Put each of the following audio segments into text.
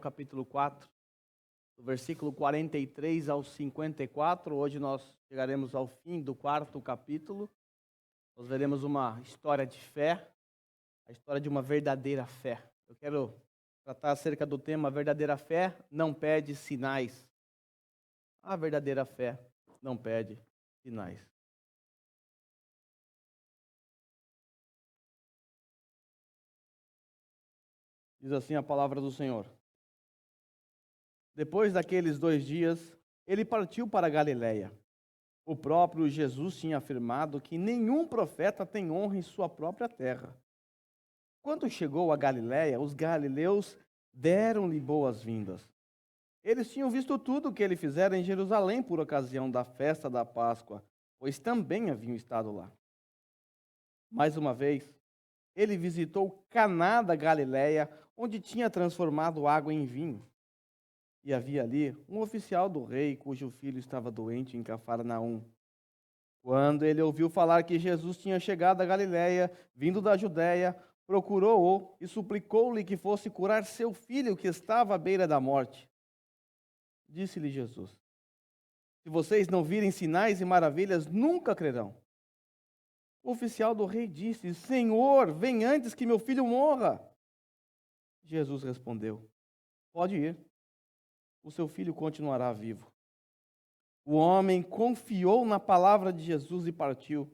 capítulo 4, do versículo 43 ao 54. Hoje nós chegaremos ao fim do quarto capítulo. Nós veremos uma história de fé, a história de uma verdadeira fé. Eu quero tratar acerca do tema: a verdadeira fé não pede sinais. A verdadeira fé não pede sinais. Diz assim a palavra do Senhor. Depois daqueles 2 dias, ele partiu para a Galiléia. O próprio Jesus tinha afirmado que nenhum profeta tem honra em sua própria terra. Quando chegou a Galiléia, os galileus deram-lhe boas-vindas. Eles tinham visto tudo o que ele fizera em Jerusalém por ocasião da festa da Páscoa, pois também haviam estado lá. Mais uma vez, ele visitou Caná da Galiléia, onde tinha transformado água em vinho. E havia ali um oficial do rei, cujo filho estava doente em Cafarnaum. Quando ele ouviu falar que Jesus tinha chegado a Galiléia, vindo da Judéia, procurou-o e suplicou-lhe que fosse curar seu filho, que estava à beira da morte. Disse-lhe Jesus: se vocês não virem sinais e maravilhas, nunca crerão. O oficial do rei disse: Senhor, vem antes que meu filho morra. Jesus respondeu: pode ir, o seu filho continuará vivo. O homem confiou na palavra de Jesus e partiu.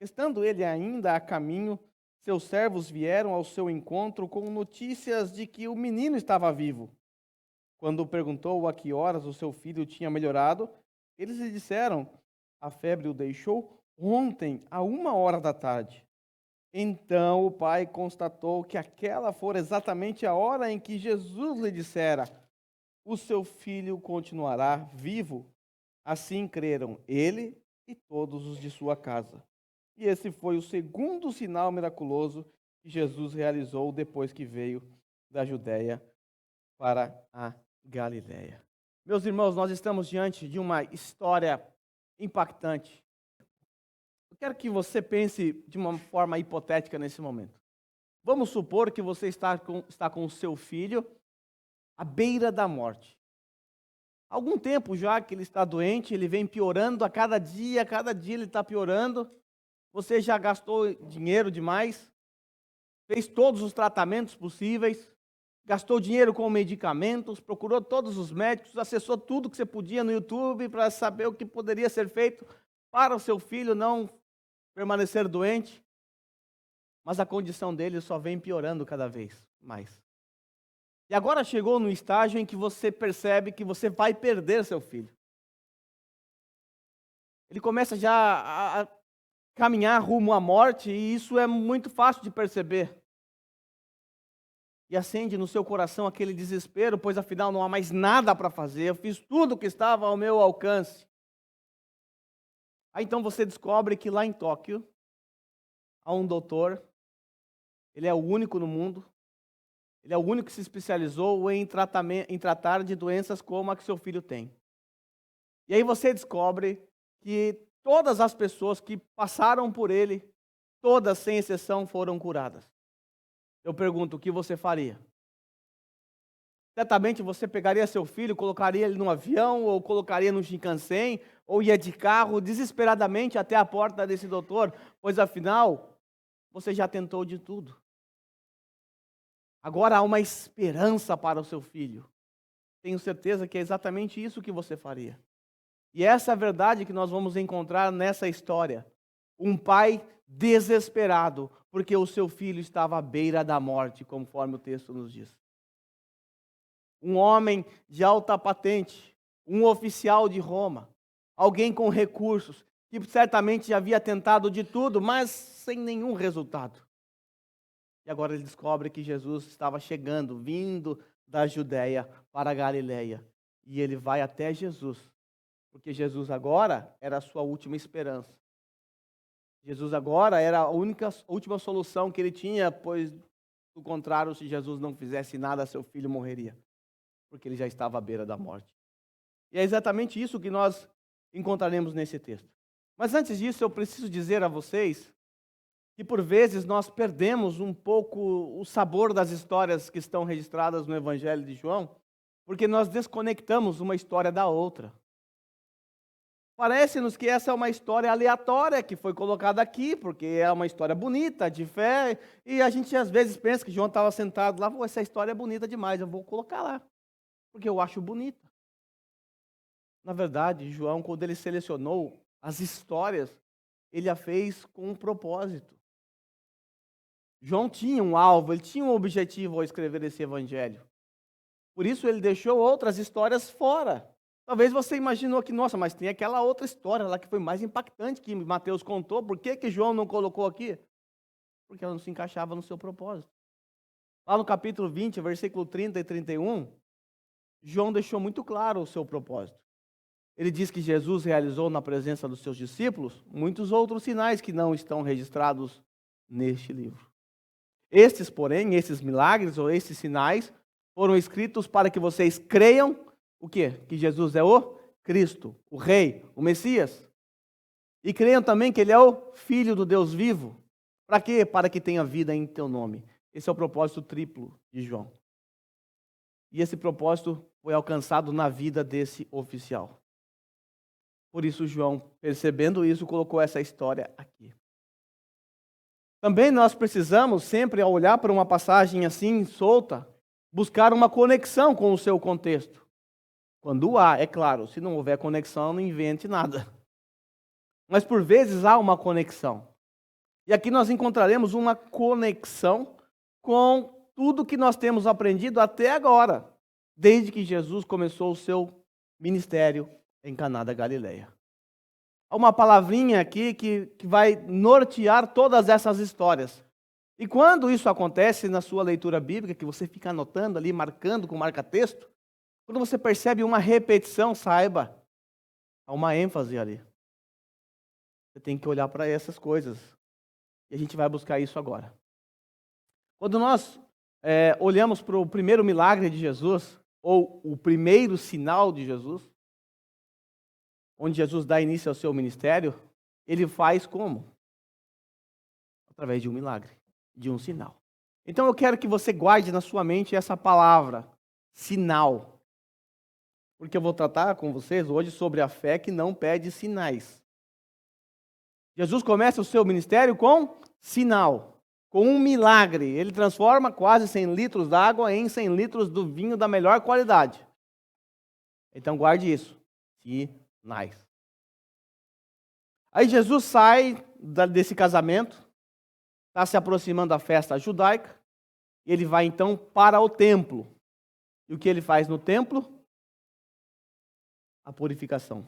Estando ele ainda a caminho, seus servos vieram ao seu encontro com notícias de que o menino estava vivo. Quando perguntou a que horas o seu filho tinha melhorado, eles lhe disseram: a febre o deixou ontem, à 1h da tarde. Então o pai constatou que aquela fora exatamente a hora em que Jesus lhe dissera: o seu filho continuará vivo. Assim creram ele e todos os de sua casa. E esse foi o segundo sinal miraculoso que Jesus realizou depois que veio da Judéia para a Galiléia. Meus irmãos, nós estamos diante de uma história impactante. Eu quero que você pense de uma forma hipotética nesse momento. Vamos supor que você está com o seu filho à beira da morte. Há algum tempo já que ele está doente, ele vem piorando a cada dia ele está piorando. Você já gastou dinheiro demais, fez todos os tratamentos possíveis, gastou dinheiro com medicamentos, procurou todos os médicos, acessou tudo que você podia no YouTube para saber o que poderia ser feito para o seu filho não permanecer doente. Mas a condição dele só vem piorando cada vez mais. E agora chegou no estágio em que você percebe que você vai perder seu filho. Ele começa já a caminhar rumo à morte, e isso é muito fácil de perceber. E acende no seu coração aquele desespero, pois afinal não há mais nada para fazer, eu fiz tudo o que estava ao meu alcance. Aí então você descobre que lá em Tóquio há um doutor, ele é o único no mundo, ele é o único que se especializou em tratar de doenças como a que seu filho tem. E aí você descobre que todas as pessoas que passaram por ele, todas sem exceção, foram curadas. Eu pergunto, o que você faria? Certamente você pegaria seu filho, colocaria ele num avião, ou colocaria no Shinkansen, ou ia de carro desesperadamente até a porta desse doutor, pois afinal, você já tentou de tudo. Agora há uma esperança para o seu filho. Tenho certeza que é exatamente isso que você faria. E essa é a verdade que nós vamos encontrar nessa história. Um pai desesperado, porque o seu filho estava à beira da morte, conforme o texto nos diz. Um homem de alta patente, um oficial de Roma, alguém com recursos, que certamente já havia tentado de tudo, mas sem nenhum resultado. E agora ele descobre que Jesus estava chegando, vindo da Judéia para a Galiléia. E ele vai até Jesus, porque Jesus agora era a sua última esperança. Jesus agora era a última solução que ele tinha, pois, do contrário, se Jesus não fizesse nada, seu filho morreria, porque ele já estava à beira da morte. E é exatamente isso que nós encontraremos nesse texto. Mas antes disso, eu preciso dizer a vocês que por vezes nós perdemos um pouco o sabor das histórias que estão registradas no Evangelho de João, porque nós desconectamos uma história da outra. Parece-nos que essa é uma história aleatória que foi colocada aqui, porque é uma história bonita, de fé, e a gente às vezes pensa que João estava sentado lá, essa história é bonita demais, eu vou colocar lá, porque eu acho bonita. Na verdade, João, quando ele selecionou as histórias, ele a fez com um propósito. João tinha um alvo, ele tinha um objetivo ao escrever esse evangelho. Por isso ele deixou outras histórias fora. Talvez você imaginou que, nossa, mas tem aquela outra história lá que foi mais impactante que Mateus contou. Por que João não colocou aqui? Porque ela não se encaixava no seu propósito. Lá no capítulo 20, versículo 30 e 31, João deixou muito claro o seu propósito. Ele diz que Jesus realizou na presença dos seus discípulos muitos outros sinais que não estão registrados neste livro. Estes, porém, esses milagres ou esses sinais foram escritos para que vocês creiam o quê? Que Jesus é o Cristo, o Rei, o Messias. E creiam também que Ele é o Filho do Deus vivo. Para quê? Para que tenha vida em teu nome. Esse é o propósito triplo de João. E esse propósito foi alcançado na vida desse oficial. Por isso João, percebendo isso, colocou essa história aqui. Também nós precisamos sempre, ao olhar para uma passagem assim, solta, buscar uma conexão com o seu contexto. Quando há, é claro, se não houver conexão, não invente nada. Mas por vezes há uma conexão. E aqui nós encontraremos uma conexão com tudo que nós temos aprendido até agora, desde que Jesus começou o seu ministério em Caná da Galileia. Há uma palavrinha aqui que vai nortear todas essas histórias. E quando isso acontece na sua leitura bíblica, que você fica anotando ali, marcando com marca-texto, quando você percebe uma repetição, saiba, há uma ênfase ali. Você tem que olhar para essas coisas. E a gente vai buscar isso agora. Quando nós olhamos para o primeiro milagre de Jesus, ou o primeiro sinal de Jesus, onde Jesus dá início ao seu ministério, ele faz como? Através de um milagre, de um sinal. Então eu quero que você guarde na sua mente essa palavra, sinal. Porque eu vou tratar com vocês hoje sobre a fé que não pede sinais. Jesus começa o seu ministério com sinal, com um milagre. Ele transforma quase 100 litros d'água em 100 litros do vinho da melhor qualidade. Então guarde isso, sinais. Aí Jesus sai desse casamento, está se aproximando da festa judaica, e ele vai então para o templo. E o que ele faz no templo? A purificação.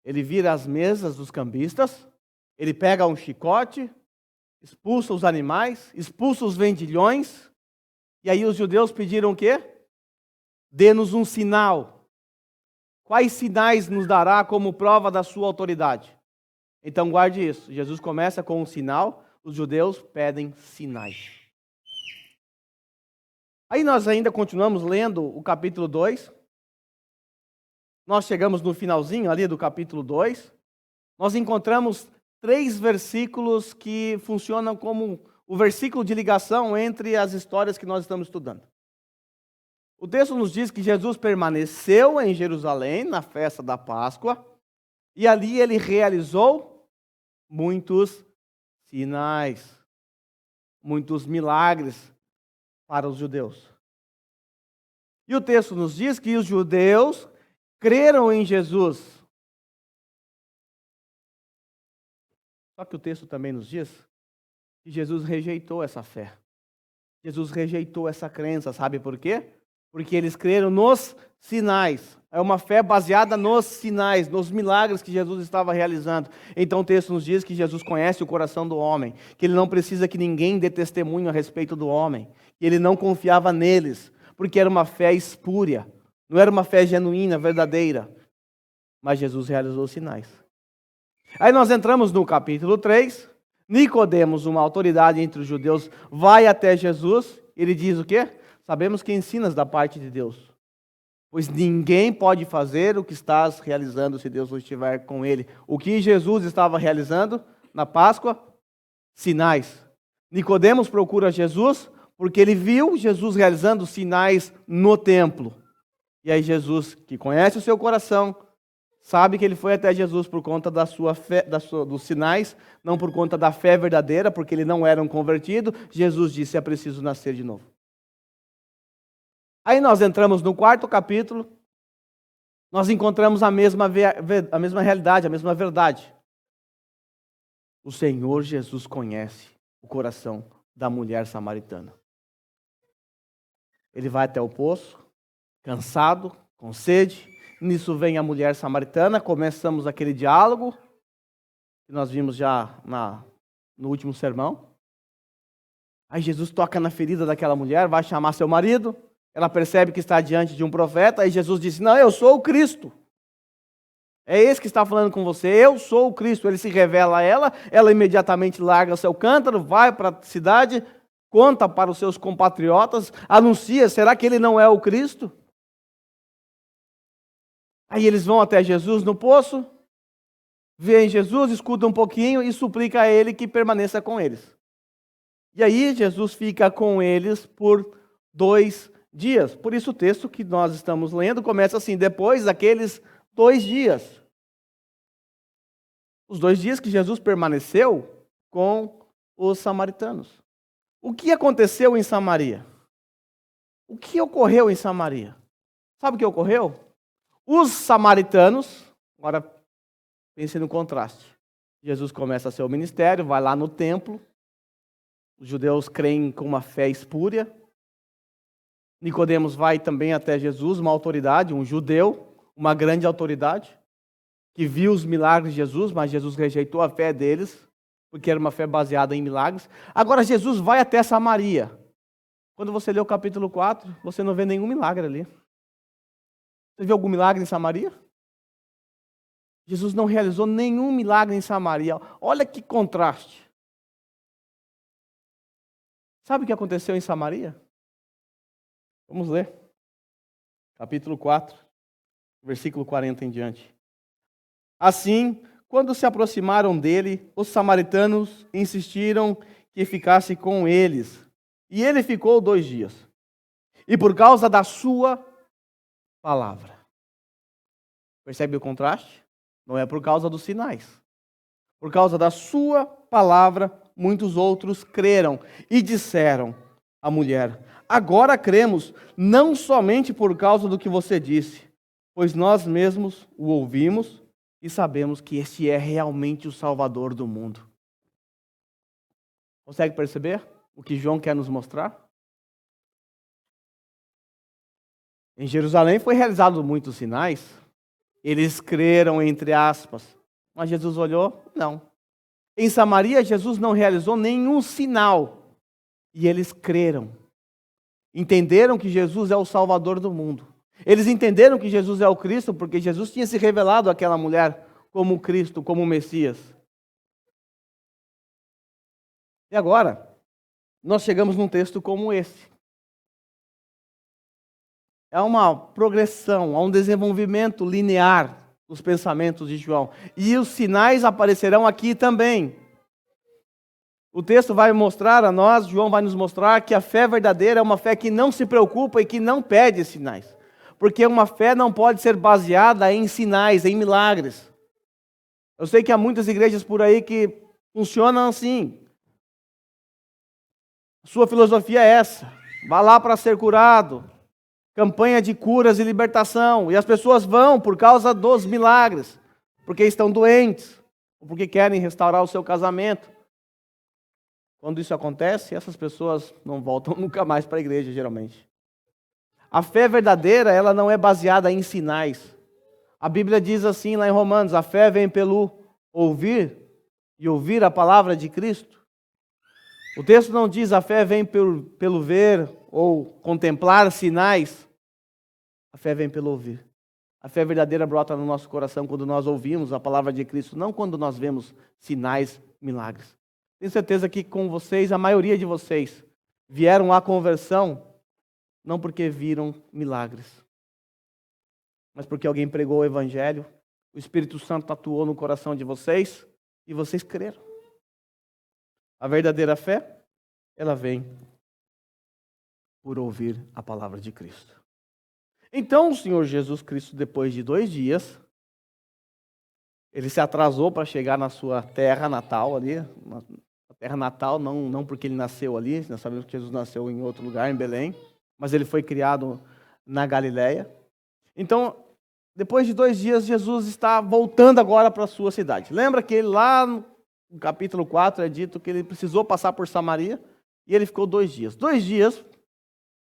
Ele vira as mesas dos cambistas, ele pega um chicote, expulsa os animais, expulsa os vendilhões, e aí os judeus pediram o quê? Dê-nos um sinal. Quais sinais nos dará como prova da sua autoridade? Então guarde isso. Jesus começa com um sinal, os judeus pedem sinais. Aí nós ainda continuamos lendo o capítulo 2. Nós chegamos no finalzinho ali do capítulo 2. Nós encontramos 3 versículos que funcionam como o versículo de ligação entre as histórias que nós estamos estudando. O texto nos diz que Jesus permaneceu em Jerusalém na festa da Páscoa e ali ele realizou muitos sinais, muitos milagres para os judeus. E o texto nos diz que os judeus creram em Jesus. Só que o texto também nos diz que Jesus rejeitou essa fé. Jesus rejeitou essa crença, sabe por quê? Porque eles creram nos sinais. É uma fé baseada nos sinais, nos milagres que Jesus estava realizando. Então o texto nos diz que Jesus conhece o coração do homem, que ele não precisa que ninguém dê testemunho a respeito do homem, que ele não confiava neles, porque era uma fé espúria. Não era uma fé genuína, verdadeira. Mas Jesus realizou os sinais. Aí nós entramos no capítulo 3. Nicodemos, uma autoridade entre os judeus, vai até Jesus. Ele diz o quê? Sabemos que ensinas da parte de Deus. Pois ninguém pode fazer o que estás realizando se Deus não estiver com ele. O que Jesus estava realizando na Páscoa? sinais. Nicodemos procura Jesus porque ele viu Jesus realizando sinais no templo. E aí Jesus, que conhece o seu coração, sabe que ele foi até Jesus por conta da sua fé, dos sinais, não por conta da fé verdadeira, porque ele não era um convertido. Jesus disse: é preciso nascer de novo. Aí nós entramos no 4º capítulo, nós encontramos a mesma realidade, a mesma verdade. O Senhor Jesus conhece o coração da mulher samaritana. Ele vai até o poço, cansado, com sede. Nisso vem a mulher samaritana, começamos aquele diálogo que nós vimos já no último sermão. Aí Jesus toca na ferida daquela mulher, vai chamar seu marido. Ela percebe que está diante de um profeta. Aí Jesus disse: não, eu sou o Cristo. É esse que está falando com você, eu sou o Cristo. Ele se revela a ela, ela imediatamente larga seu cântaro, vai para a cidade, conta para os seus compatriotas, anuncia: será que ele não é o Cristo? Aí eles vão até Jesus no poço, veem Jesus, escutam um pouquinho e suplica a ele que permaneça com eles. E aí Jesus fica com eles por 2 dias. Por isso o texto que nós estamos lendo começa assim: depois daqueles 2 dias. Os 2 dias que Jesus permaneceu com os samaritanos. O que aconteceu em Samaria? O que ocorreu em Samaria? Sabe o que ocorreu? Os samaritanos, agora pense no contraste. Jesus começa seu ministério, vai lá no templo. Os judeus creem com uma fé espúria. Nicodemos vai também até Jesus, uma autoridade, um judeu, uma grande autoridade, que viu os milagres de Jesus, mas Jesus rejeitou a fé deles, porque era uma fé baseada em milagres. Agora Jesus vai até Samaria. Quando você lê o capítulo 4, você não vê nenhum milagre ali. Você viu algum milagre em Samaria? Jesus não realizou nenhum milagre em Samaria. Olha que contraste. Sabe o que aconteceu em Samaria? Vamos ler. Capítulo 4, versículo 40 em diante. Assim, quando se aproximaram dele, os samaritanos insistiram que ficasse com eles. E ele ficou 2 dias. E por causa da sua palavra. Percebe o contraste? Não é por causa dos sinais. Por causa da sua palavra, muitos outros creram e disseram à mulher: agora cremos, não somente por causa do que você disse, pois nós mesmos o ouvimos e sabemos que este é realmente o Salvador do mundo. Consegue perceber o que João quer nos mostrar? Em Jerusalém foi realizado muitos sinais. Eles creram, entre aspas. Mas Jesus olhou, não. Em Samaria, Jesus não realizou nenhum sinal. E eles creram. Entenderam que Jesus é o Salvador do mundo. Eles entenderam que Jesus é o Cristo, porque Jesus tinha se revelado àquela mulher como Cristo, como Messias. E agora, nós chegamos num texto como esse. É uma progressão, há um desenvolvimento linear dos pensamentos de João. E os sinais aparecerão aqui também. O texto vai mostrar a nós, João vai nos mostrar que a fé verdadeira é uma fé que não se preocupa e que não pede sinais. Porque uma fé não pode ser baseada em sinais, em milagres. Eu sei que há muitas igrejas por aí que funcionam assim. A sua filosofia é essa: vá lá para ser curado. Campanha de curas e libertação. E as pessoas vão por causa dos milagres. Porque estão doentes. Ou porque querem restaurar o seu casamento. Quando isso acontece, essas pessoas não voltam nunca mais para a igreja, geralmente. A fé verdadeira, ela não é baseada em sinais. A Bíblia diz assim lá em Romanos: a fé vem pelo ouvir e ouvir a palavra de Cristo. O texto não diz a fé vem pelo ver ou contemplar sinais. A fé vem pelo ouvir. A fé verdadeira brota no nosso coração quando nós ouvimos a palavra de Cristo, não quando nós vemos sinais, milagres. Tenho certeza que com vocês, a maioria de vocês, vieram à conversão não porque viram milagres, mas porque alguém pregou o Evangelho, o Espírito Santo atuou no coração de vocês e vocês creram. A verdadeira fé, ela vem por ouvir a palavra de Cristo. Então, o Senhor Jesus Cristo, depois de 2 dias, ele se atrasou para chegar na sua terra natal ali, na terra natal, não porque ele nasceu ali, nós sabemos que Jesus nasceu em outro lugar, em Belém, mas ele foi criado na Galileia. Então, depois de 2 dias, Jesus está voltando agora para a sua cidade. Lembra que ele lá no capítulo 4 é dito que ele precisou passar por Samaria e ele ficou 2 dias. 2 dias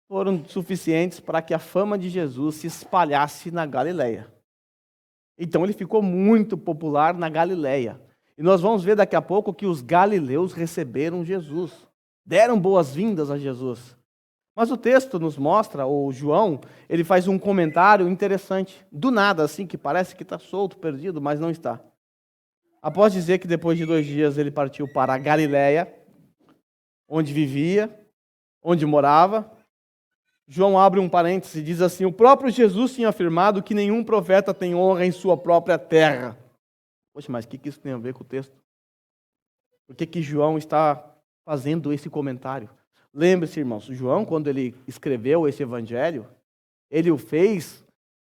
foram suficientes para que a fama de Jesus se espalhasse na Galileia. Então ele ficou muito popular na Galileia. E nós vamos ver daqui a pouco que os galileus receberam Jesus, deram boas-vindas a Jesus. Mas o texto nos mostra, ou João, ele faz um comentário interessante, do nada, assim, que parece que está solto, perdido, mas não está. Após dizer que depois de 2 dias ele partiu para a Galileia, onde vivia, onde morava, João abre um parêntese e diz assim: o próprio Jesus tinha afirmado que nenhum profeta tem honra em sua própria terra. Poxa, mas o que isso tem a ver com o texto? Por que João está fazendo esse comentário? Lembre-se, irmãos, João, quando ele escreveu esse evangelho, ele o fez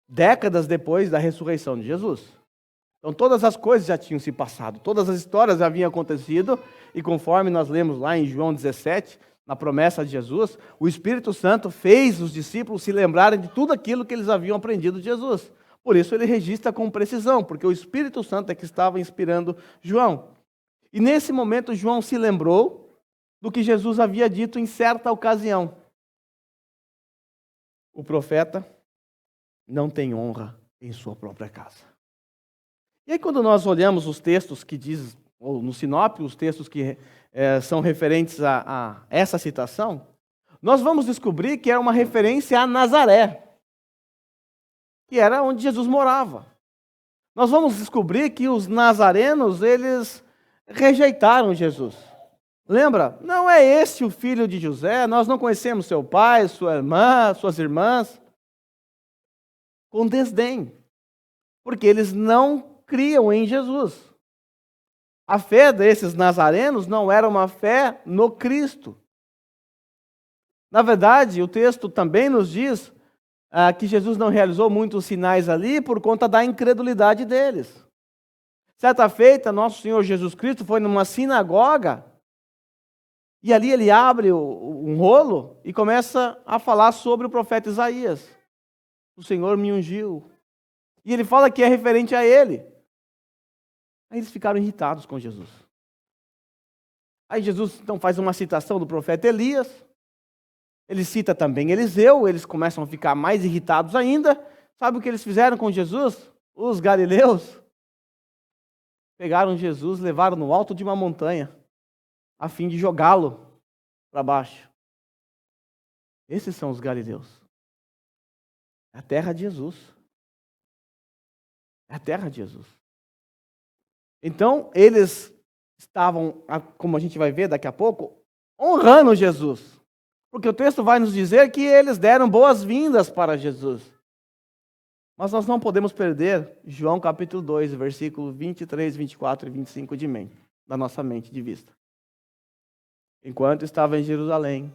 décadas depois da ressurreição de Jesus. Então todas as coisas já tinham se passado, todas as histórias já haviam acontecido, e conforme nós lemos lá em João 17, na promessa de Jesus, o Espírito Santo fez os discípulos se lembrarem de tudo aquilo que eles haviam aprendido de Jesus. Por isso ele registra com precisão, porque o Espírito Santo é que estava inspirando João. E nesse momento João se lembrou do que Jesus havia dito em certa ocasião. O profeta não tem honra em sua própria casa. E aí quando nós olhamos os textos que diz, ou no sinóptico, os textos que são referentes a essa citação, nós vamos descobrir que era uma referência a Nazaré, que era onde Jesus morava. Nós vamos descobrir que os nazarenos, eles rejeitaram Jesus. Lembra? Não é esse o filho de José, nós não conhecemos seu pai, sua irmã, suas irmãs. Com desdém, porque eles não criam em Jesus. A fé desses nazarenos não era uma fé no Cristo. Na verdade, o texto também nos diz que Jesus não realizou muitos sinais ali por conta da incredulidade deles. Certa feita, nosso Senhor Jesus Cristo foi numa sinagoga e ali ele abre um rolo e começa a falar sobre o profeta Isaías. O Senhor me ungiu. E ele fala que é referente a ele. Aí eles ficaram irritados com Jesus. Aí Jesus então faz uma citação do profeta Elias. Ele cita também Eliseu. Eles começam a ficar mais irritados ainda. Sabe o que eles fizeram com Jesus? Os galileus pegaram Jesus, levaram no alto de uma montanha, a fim de jogá-lo para baixo. Esses são os galileus. É a terra de Jesus. É a terra de Jesus. Então, eles estavam, como a gente vai ver daqui a pouco, honrando Jesus. Porque o texto vai nos dizer que eles deram boas-vindas para Jesus. Mas nós não podemos perder João capítulo 2, versículo 23, 24 e 25 da nossa mente de vista. Enquanto estava em Jerusalém,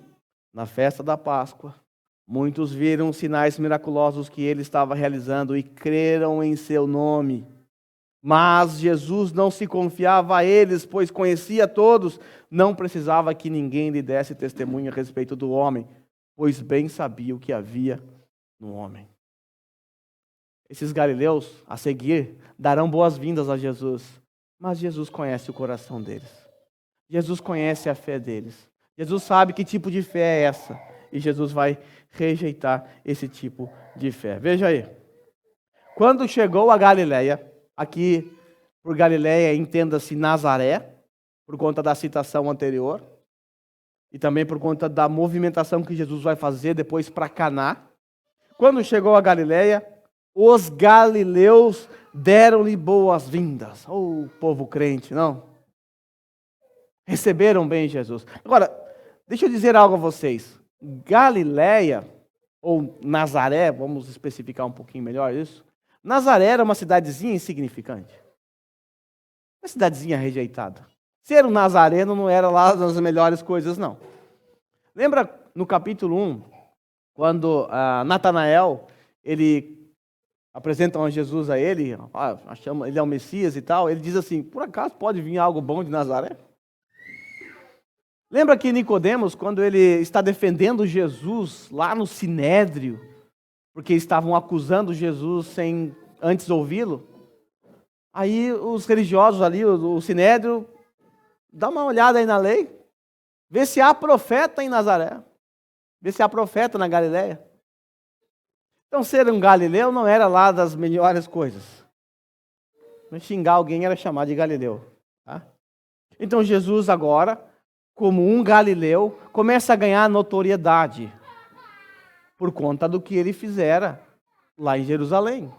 na festa da Páscoa, muitos viram os sinais miraculosos que ele estava realizando e creram em seu nome. Mas Jesus não se confiava a eles, pois conhecia todos, não precisava que ninguém lhe desse testemunho a respeito do homem, pois bem sabia o que havia no homem. Esses galileus, a seguir, darão boas-vindas a Jesus, mas Jesus conhece o coração deles. Jesus conhece a fé deles. Jesus sabe que tipo de fé é essa, e Jesus vai rejeitar esse tipo de fé. Veja aí. Quando chegou a Galileia, aqui por Galileia entenda-se Nazaré, por conta da citação anterior, e também por conta da movimentação que Jesus vai fazer depois para Caná. Quando chegou a Galileia, os galileus deram-lhe boas-vindas. Oh, povo crente, não? Receberam bem Jesus. Agora, deixa eu dizer algo a vocês. Galileia, ou Nazaré, vamos especificar um pouquinho melhor isso. Nazaré era uma cidadezinha insignificante. Uma cidadezinha rejeitada. Ser um nazareno não era lá das melhores coisas, não. Lembra no capítulo 1, quando Natanael, ele apresentam a Jesus a ele, ele é o Messias e tal, ele diz assim, por acaso pode vir algo bom de Nazaré? Lembra que Nicodemos, quando ele está defendendo Jesus lá no Sinédrio, porque estavam acusando Jesus sem antes ouvi-lo, aí os religiosos ali, o Sinédrio, dá uma olhada aí na lei, vê se há profeta em Nazaré, vê se há profeta na Galileia. Então, ser um galileu não era lá das melhores coisas. Não xingar alguém era chamar de galileu. Tá? Então, Jesus agora, como um galileu, começa a ganhar notoriedade por conta do que ele fizera lá em Jerusalém.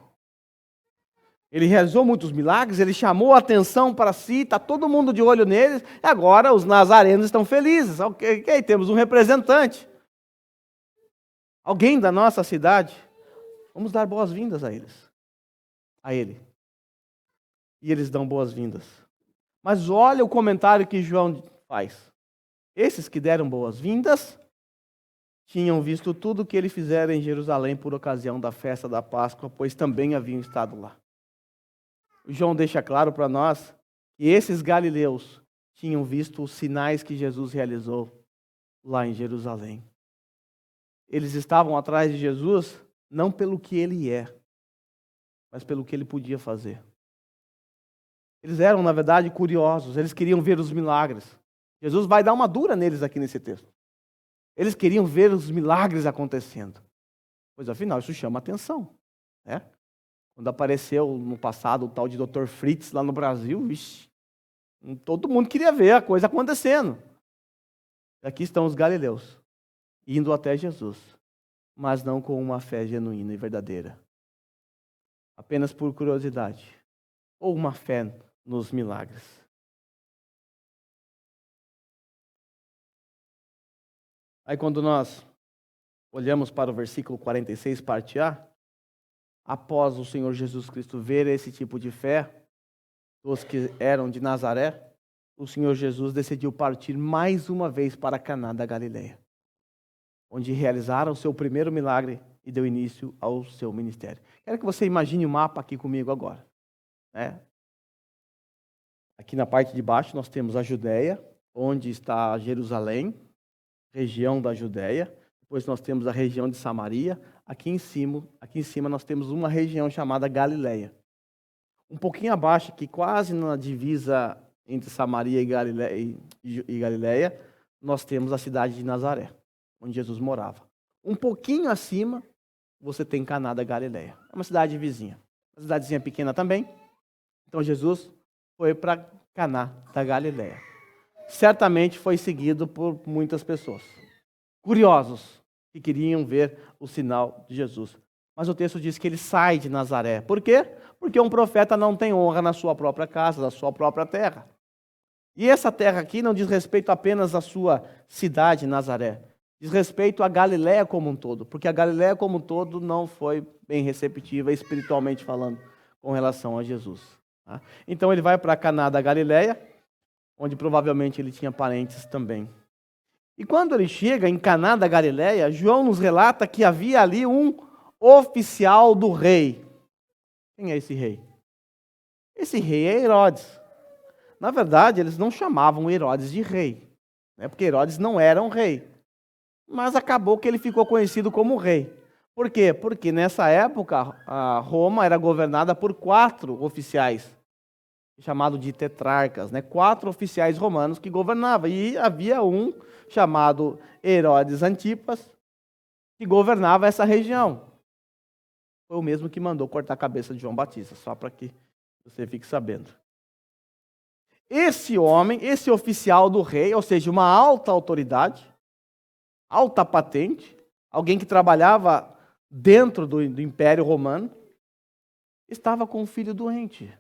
Ele realizou muitos milagres, ele chamou a atenção para si, está todo mundo de olho neles, e agora os nazarenos estão felizes. Ok, temos um representante. Alguém da nossa cidade. Vamos dar boas-vindas a eles. A ele. E eles dão boas-vindas. Mas olha o comentário que João faz. Esses que deram boas-vindas tinham visto tudo o que ele fizera em Jerusalém por ocasião da festa da Páscoa, pois também haviam estado lá. João deixa claro para nós que esses galileus tinham visto os sinais que Jesus realizou lá em Jerusalém. Eles estavam atrás de Jesus não pelo que ele é, mas pelo que ele podia fazer. Eles eram, na verdade, curiosos, eles queriam ver os milagres. Jesus vai dar uma dura neles aqui nesse texto. Eles queriam ver os milagres acontecendo. Pois afinal, isso chama atenção. Né? Quando apareceu no passado o tal de Dr. Fritz lá no Brasil, todo mundo queria ver a coisa acontecendo. Aqui estão os galileus, indo até Jesus, mas não com uma fé genuína e verdadeira. Apenas por curiosidade, ou uma fé nos milagres. Aí quando nós olhamos para o versículo 46, parte A, após o Senhor Jesus Cristo ver esse tipo de fé, os que eram de Nazaré, o Senhor Jesus decidiu partir mais uma vez para Caná da Galileia, onde realizaram o seu primeiro milagre e deu início ao seu ministério. Quero que você imagine o mapa aqui comigo agora. Né? Aqui na parte de baixo nós temos a Judéia, onde está Jerusalém, região da Judéia. Depois nós temos a região de Samaria. Aqui em cima nós temos uma região chamada Galileia. Um pouquinho abaixo, aqui quase na divisa entre Samaria e Galileia, nós temos a cidade de Nazaré, onde Jesus morava. Um pouquinho acima, você tem Caná da Galileia. É uma cidade vizinha. Uma cidadezinha pequena também. Então Jesus foi para Caná da Galileia. Certamente foi seguido por muitas pessoas, curiosos, que queriam ver o sinal de Jesus. Mas o texto diz que ele sai de Nazaré. Por quê? Porque um profeta não tem honra na sua própria casa, na sua própria terra. E essa terra aqui não diz respeito apenas à sua cidade, Nazaré. Diz respeito à Galileia como um todo. Porque a Galileia como um todo não foi bem receptiva, espiritualmente falando, com relação a Jesus. Tá? Então ele vai para Caná da Galileia, onde provavelmente ele tinha parentes também. E quando ele chega em Caná da Galileia, João nos relata que havia ali um oficial do rei. Quem é esse rei? Esse rei é Herodes. Na verdade, eles não chamavam Herodes de rei, né? Porque Herodes não era um rei. Mas acabou que ele ficou conhecido como rei. Por quê? Porque nessa época, a Roma era governada por 4 oficiais, chamado de tetrarcas, né? 4 oficiais romanos que governavam. E havia um chamado Herodes Antipas, que governava essa região. Foi o mesmo que mandou cortar a cabeça de João Batista, só para que você fique sabendo. Esse homem, esse oficial do rei, ou seja, uma alta autoridade, alta patente, alguém que trabalhava dentro do Império Romano, estava com um filho doente,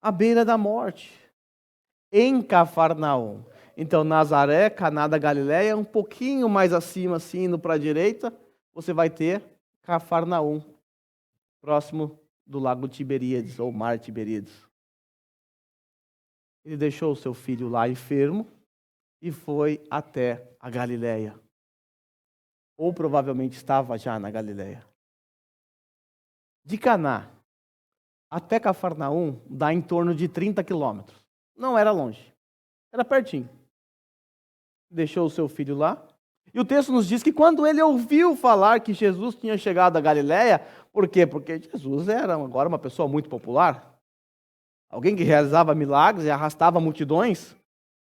à beira da morte, em Cafarnaum. Então, Nazaré, Caná da Galileia, um pouquinho mais acima, assim, indo para a direita, você vai ter Cafarnaum, próximo do lago Tiberíades, ou mar Tiberíades. ele deixou o seu filho lá enfermo e foi até a Galileia. Ou provavelmente estava já na Galileia. De Caná até Cafarnaum dá em torno de 30 quilômetros. Não era longe, era pertinho. Deixou o seu filho lá. E o texto nos diz que quando ele ouviu falar que Jesus tinha chegado à Galileia, por quê? Porque Jesus era agora uma pessoa muito popular. Alguém que realizava milagres e arrastava multidões.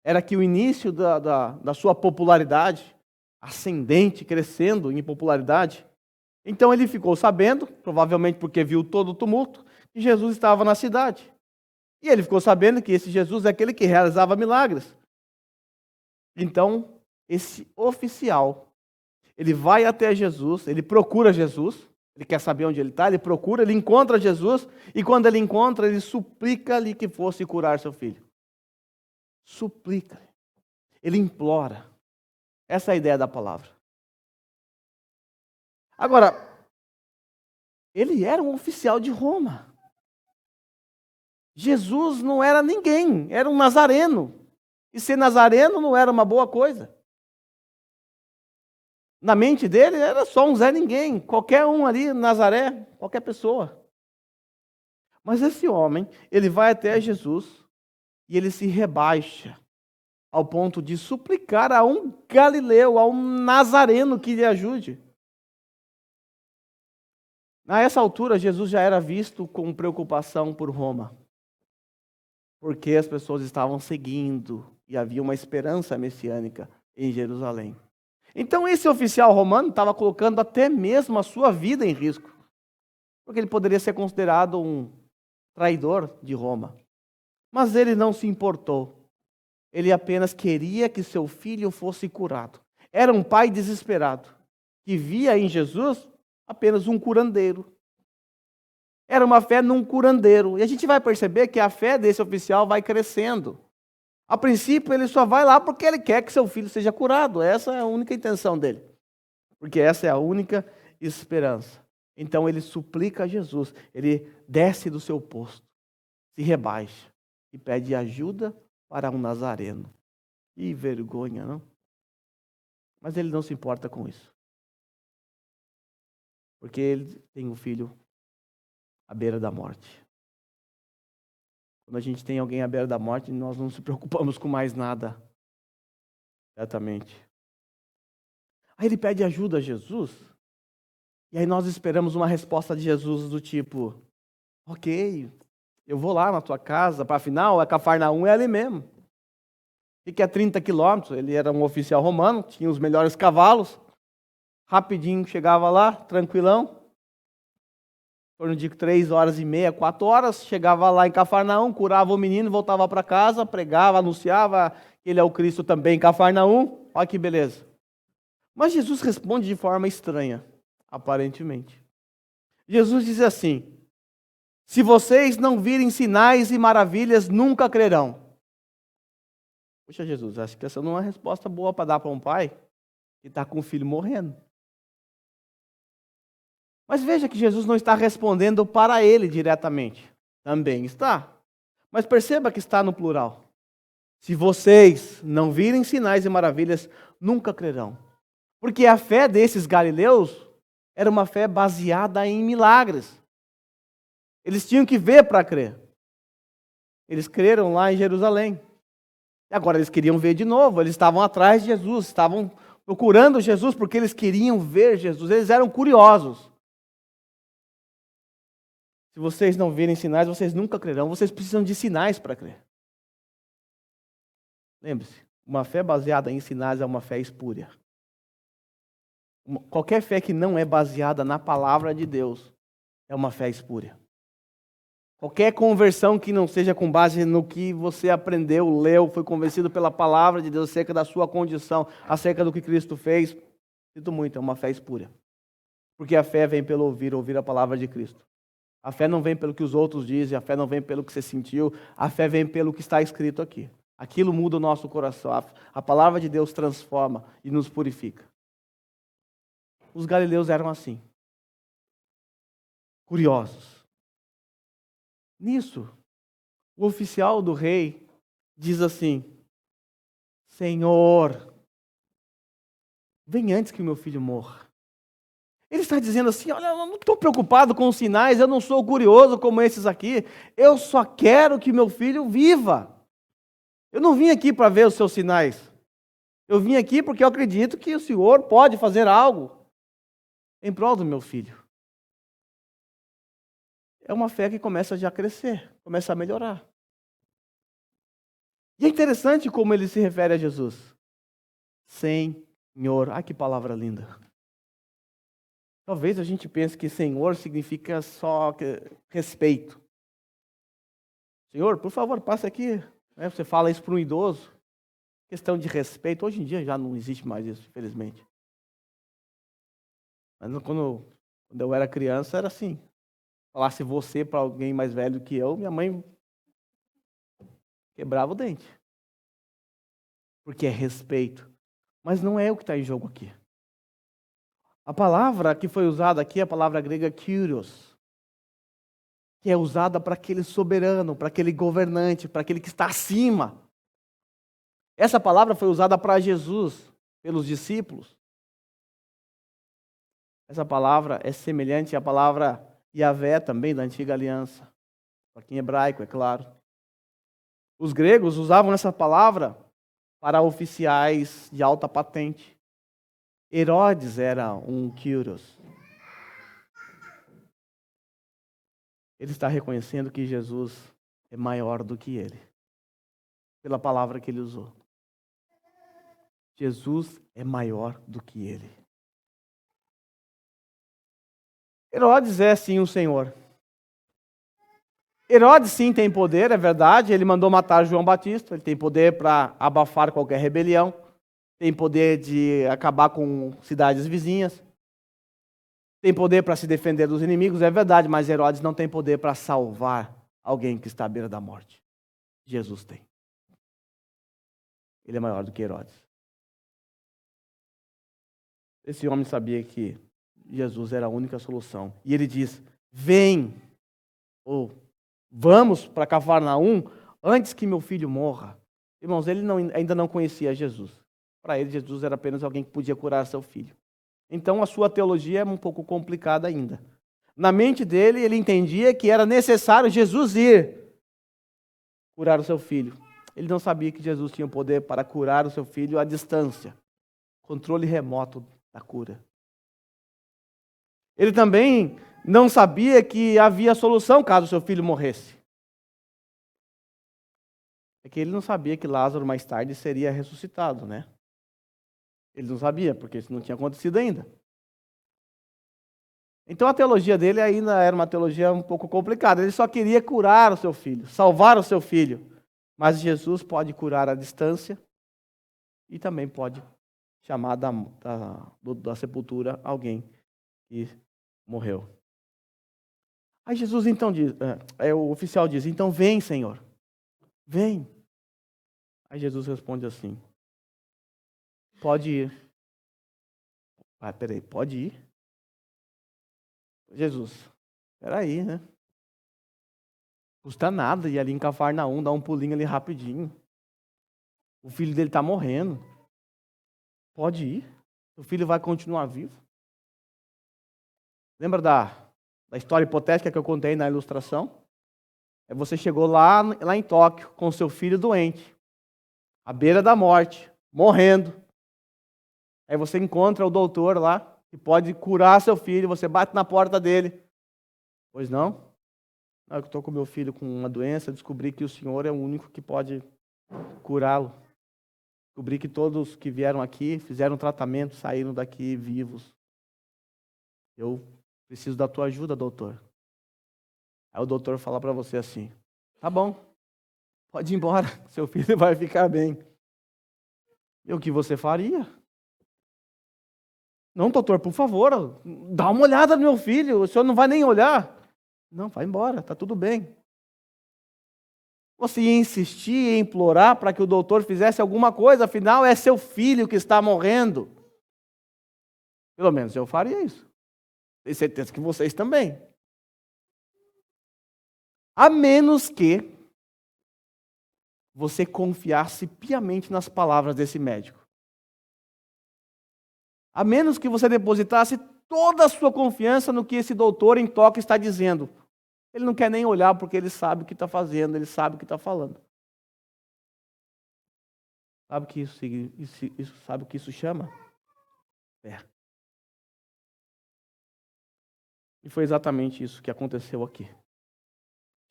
Era aqui o início da sua popularidade, ascendente, crescendo em popularidade. Então ele ficou sabendo, provavelmente porque viu todo o tumulto, que Jesus estava na cidade. E ele ficou sabendo que esse Jesus é aquele que realizava milagres. Então, esse oficial, ele vai até Jesus, ele procura Jesus, ele quer saber onde ele está, ele procura, ele encontra Jesus, e quando ele encontra, ele suplica-lhe que fosse curar seu filho. Suplica. Ele implora. Essa é a ideia da palavra. Agora, ele era um oficial de Roma. Jesus não era ninguém, era um nazareno. E ser nazareno não era uma boa coisa. Na mente dele era só um Zé Ninguém, qualquer um ali, Nazaré, qualquer pessoa. Mas esse homem, ele vai até Jesus e ele se rebaixa ao ponto de suplicar a um galileu, a um nazareno que lhe ajude. A essa altura, Jesus já era visto com preocupação por Roma, porque as pessoas estavam seguindo e havia uma esperança messiânica em Jerusalém. Então esse oficial romano estava colocando até mesmo a sua vida em risco, porque ele poderia ser considerado um traidor de Roma. Mas ele não se importou. Ele apenas queria que seu filho fosse curado. Era um pai desesperado, que via em Jesus apenas um curandeiro. Era uma fé num curandeiro. E a gente vai perceber que a fé desse oficial vai crescendo. A princípio, ele só vai lá porque ele quer que seu filho seja curado. Essa é a única intenção dele. Porque essa é a única esperança. Então, ele suplica a Jesus. Ele desce do seu posto, se rebaixa e pede ajuda para um nazareno. Que vergonha, não? Mas ele não se importa com isso. Porque ele tem um filho à beira da morte. Quando a gente tem alguém à beira da morte, nós não nos preocupamos com mais nada. Exatamente. Aí ele pede ajuda a Jesus. E aí nós esperamos uma resposta de Jesus do tipo: ok, eu vou lá na tua casa, para afinal, a Cafarnaum é ali mesmo. Fica a 30 quilômetros, ele era um oficial romano, tinha os melhores cavalos. Rapidinho chegava lá, tranquilão. Em torno de 3h30, 4 horas, chegava lá em Cafarnaum, curava o menino, voltava para casa, pregava, anunciava que ele é o Cristo também em Cafarnaum. Olha que beleza. Mas Jesus responde de forma estranha, aparentemente. Jesus diz assim: se vocês não virem sinais e maravilhas, nunca crerão. Poxa, Jesus, acho que essa não é uma resposta boa para dar para um pai que está com o filho morrendo. Mas veja que Jesus não está respondendo para ele diretamente. Também está. Mas perceba que está no plural. Se vocês não virem sinais e maravilhas, nunca crerão. Porque a fé desses galileus era uma fé baseada em milagres. Eles tinham que ver para crer. Eles creram lá em Jerusalém. E agora eles queriam ver de novo. Eles estavam atrás de Jesus, estavam procurando Jesus porque eles queriam ver Jesus. Eles eram curiosos. Se vocês não virem sinais, vocês nunca crerão. Vocês precisam de sinais para crer. Lembre-se, uma fé baseada em sinais é uma fé espúria. Qualquer fé que não é baseada na palavra de Deus é uma fé espúria. Qualquer conversão que não seja com base no que você aprendeu, leu, foi convencido pela palavra de Deus acerca da sua condição, acerca do que Cristo fez, sinto muito, é uma fé espúria. Porque a fé vem pelo ouvir a palavra de Cristo. A fé não vem pelo que os outros dizem, a fé não vem pelo que você sentiu, a fé vem pelo que está escrito aqui. Aquilo muda o nosso coração. A palavra de Deus transforma e nos purifica. Os galileus eram assim. Curiosos. Nisso, o oficial do rei diz assim: Senhor, vem antes que o meu filho morra. Ele está dizendo assim: olha, eu não estou preocupado com os sinais, eu não sou curioso como esses aqui, eu só quero que meu filho viva. Eu não vim aqui para ver os seus sinais. Eu vim aqui porque eu acredito que o Senhor pode fazer algo em prol do meu filho. É uma fé que começa já a crescer, começa a melhorar. E é interessante como ele se refere a Jesus. Senhor, ai que palavra linda. Talvez a gente pense que Senhor significa só respeito. Senhor, por favor, passe aqui. Você fala isso para um idoso. Questão de respeito. Hoje em dia já não existe mais isso, infelizmente. Mas quando eu era criança, era assim. Falasse você para alguém mais velho que eu, minha mãe quebrava o dente. Porque é respeito. Mas não é o que está em jogo aqui. A palavra que foi usada aqui é a palavra grega kyrios, que é usada para aquele soberano, para aquele governante, para aquele que está acima. Essa palavra foi usada para Jesus, pelos discípulos. Essa palavra é semelhante à palavra Yahvé também, da antiga aliança. Aqui em hebraico, é claro. Os gregos usavam essa palavra para oficiais de alta patente. Herodes era um kyrios. Ele está reconhecendo que Jesus é maior do que ele, pela palavra que ele usou. Jesus é maior do que ele. Herodes é sim o Senhor. Herodes sim tem poder, é verdade, ele mandou matar João Batista, ele tem poder para abafar qualquer rebelião, tem poder de acabar com cidades vizinhas, tem poder para se defender dos inimigos, é verdade, mas Herodes não tem poder para salvar alguém que está à beira da morte. Jesus tem. Ele é maior do que Herodes. Esse homem sabia que Jesus era a única solução. E ele diz: vem, ou vamos para Cafarnaum antes que meu filho morra. Irmãos, ele ainda não conhecia Jesus. Para ele, Jesus era apenas alguém que podia curar seu filho. Então, a sua teologia é um pouco complicada ainda. Na mente dele, ele entendia que era necessário Jesus ir curar o seu filho. Ele não sabia que Jesus tinha o poder para curar o seu filho à distância. Controle remoto da cura. Ele também não sabia que havia solução caso seu filho morresse. É que ele não sabia que Lázaro mais tarde seria ressuscitado, né? Ele não sabia, porque isso não tinha acontecido ainda. Então a teologia dele ainda era uma teologia um pouco complicada. Ele só queria curar o seu filho, salvar o seu filho. Mas Jesus pode curar à distância e também pode chamar da sepultura alguém que morreu. Aí Jesus então diz, o oficial diz: então vem, Senhor, vem. Aí Jesus responde assim: pode ir. Peraí, pode ir? Jesus, peraí, né? Custa nada ir ali em Cafarnaum, dar um pulinho ali rapidinho. O filho dele está morrendo. Pode ir. O filho vai continuar vivo. Lembra da história hipotética que eu contei na ilustração? Você chegou lá em Tóquio com seu filho doente, à beira da morte, morrendo. Aí você encontra o doutor lá, que pode curar seu filho, você bate na porta dele. Pois não? Eu estou com meu filho com uma doença, descobri que o Senhor é o único que pode curá-lo. Descobri que todos que vieram aqui, fizeram tratamento, saíram daqui vivos. Eu preciso da tua ajuda, doutor. Aí o doutor fala para você assim: tá bom, pode ir embora, seu filho vai ficar bem. E o que você faria? Não, doutor, por favor, dá uma olhada no meu filho, o senhor não vai nem olhar. Não, vai embora, está tudo bem. Você ia insistir e implorar para que o doutor fizesse alguma coisa, afinal é seu filho que está morrendo. Pelo menos eu faria isso. Tenho certeza que vocês também. A menos que você confiasse piamente nas palavras desse médico. A menos que você depositasse toda a sua confiança no que esse doutor em toque está dizendo. Ele não quer nem olhar porque ele sabe o que está fazendo, ele sabe o que está falando. Sabe o que sabe o que isso chama? Fé. E foi exatamente isso que aconteceu aqui.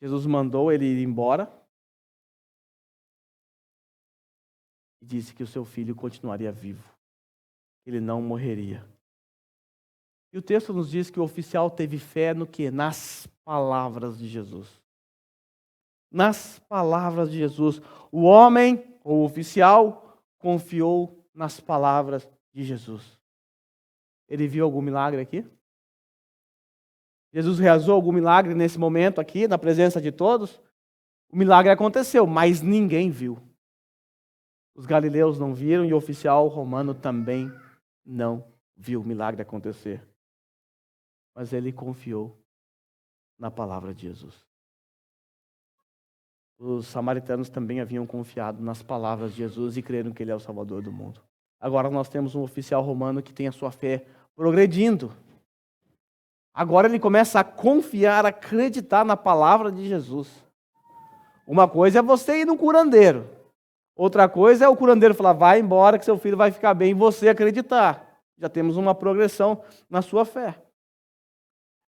Jesus mandou ele ir embora e disse que o seu filho continuaria vivo. Ele não morreria. E o texto nos diz que o oficial teve fé no quê? Nas palavras de Jesus. Nas palavras de Jesus. O homem, ou o oficial, confiou nas palavras de Jesus. Ele viu algum milagre aqui? Jesus realizou algum milagre nesse momento aqui, na presença de todos? O milagre aconteceu, mas ninguém viu. Os galileus não viram e o oficial romano também não viu o milagre acontecer. Mas ele confiou na palavra de Jesus. Os samaritanos também haviam confiado nas palavras de Jesus e creram que ele é o Salvador do mundo. Agora nós temos um oficial romano que tem a sua fé progredindo. Agora ele começa a confiar, a acreditar na palavra de Jesus. Uma coisa é você ir no curandeiro. Outra coisa é o curandeiro falar, vai embora que seu filho vai ficar bem, e você acreditar. Já temos uma progressão na sua fé.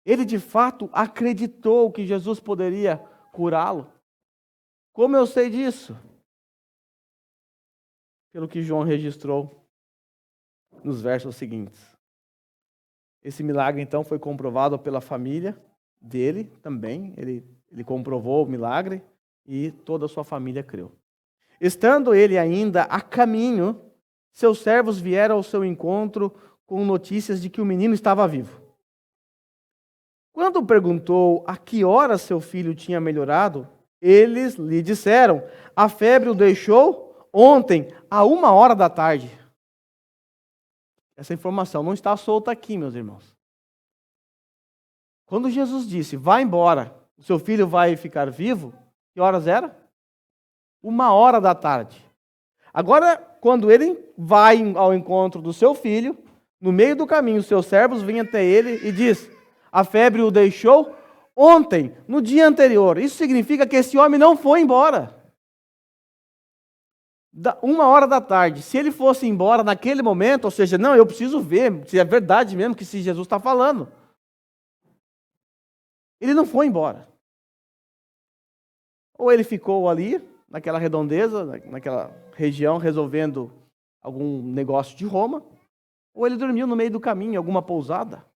Ele de fato acreditou que Jesus poderia curá-lo. Como eu sei disso? Pelo que João registrou nos versos seguintes. Esse milagre então foi comprovado pela família dele também. Ele comprovou o milagre e toda a sua família creu. Estando ele ainda a caminho, seus servos vieram ao seu encontro com notícias de que o menino estava vivo. Quando perguntou a que hora seu filho tinha melhorado, eles lhe disseram, a febre o deixou ontem, a 1h da tarde. Essa informação não está solta aqui, meus irmãos. Quando Jesus disse, vá embora, o seu filho vai ficar vivo, que horas era? 1h da tarde. Agora, quando ele vai ao encontro do seu filho, no meio do caminho, seus servos vêm até ele e diz, a febre o deixou ontem, no dia anterior. Isso significa que esse homem não foi embora. 1h da tarde. Se ele fosse embora naquele momento, ou seja, não, eu preciso ver se é verdade mesmo que se Jesus está falando. Ele não foi embora. Ou ele ficou ali, naquela redondeza, naquela região, resolvendo algum negócio de Roma, ou ele dormiu no meio do caminho, em alguma pousada.